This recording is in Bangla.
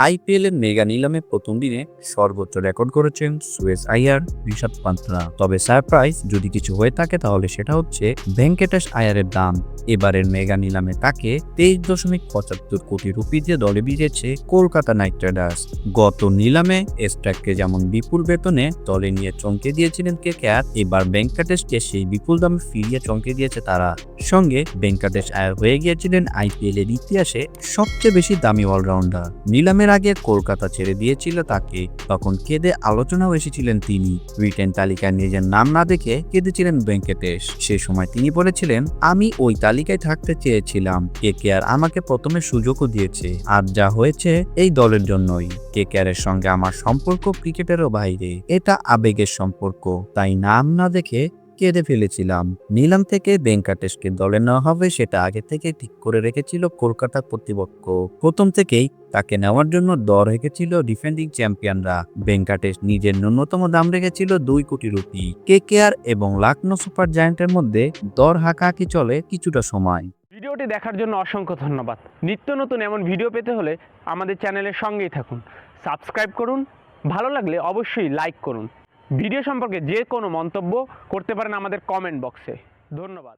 আইপিএল এর মেগা নিলামে প্রথম দিনে সর্বোচ্চ রেকর্ড করেছেন সুয়েজ আইয়ার, ঋষভ পান্তরা। তবে সারপ্রাইজ যদি কিছু হয়ে থাকে তাহলে সেটা হচ্ছে ভেঙ্কটেশ আয়ারের দাম। এবারের মেগা নিলামে তাকে 23.75 কোটি রুপি দিয়ে দলে ভিড়িয়েছে কলকাতা নাইট রাইডার্স। গত নিলামে স্ট্রাইককে যেমন বিপুল বেতনে দলে নিয়ে চমকে দিয়েছিলেন কেকেআর, এবার ভেঙ্কটেশকে সেই বিপুল দামে ফিরিয়ে চমকে দিয়েছে তারা। সঙ্গে ভেঙ্কটেশ আয়ার হয়ে গিয়েছিলেন আইপিএল এর ইতিহাসে সবচেয়ে বেশি দামি অলরাউন্ডার। নিলামের আগে কলকাতা ছেড়ে দিয়েছিল তাকে, তখন কেঁদে আলোচনাও এসেছিলেন তিনি। রিটেন তালিকায় নিজের নাম না দেখে কেঁদেছিলেন ভেঙ্কটেশ। সে সময় তিনি বলেছিলেন, আমি ওই তালিকায় থাকতে চেয়েছিলাম, কেকেআর আমাকে প্রথমে সুযোগও দিয়েছে, আর যা হয়েছে এই দলের জন্যই। কেকেআরের সঙ্গে আমার সম্পর্ক ক্রিকেটেরও বাইরে, এটা আবেগের সম্পর্ক, তাই নাম না দেখে কেঁদে ফেলেছিলাম। নিলাম থেকে ভেঙ্কটেশকে দলে নেওয়া হবে সেটা আগে থেকে ঠিক করে রেখেছিল কলকাতা কর্তৃপক্ষ। প্রথম থেকেই তাকে নেওয়ার জন্য দর রেখেছিল ডিফেন্ডিং চ্যাম্পিয়নরা। ভেঙ্কটেশ নিজের ন্যূনতম দাম রেখেছিল 2 কোটি রুপি। কেকেআর এবং লখনৌ সুপার জায়ান্টের মধ্যে দর হাঁকাহাঁকি চলে কিছুটা সময়। ভিডিওটি দেখার জন্য অসংখ্য ধন্যবাদ। নিত্য নতুন এমন ভিডিও পেতে হলে আমাদের চ্যানেলের সঙ্গেই থাকুন, সাবস্ক্রাইব করুন, ভালো লাগলে অবশ্যই লাইক করুন। ভিডিও সম্পর্কে যে কোনো মন্তব্য করতে পারেন আমাদের কমেন্ট বক্সে। ধন্যবাদ।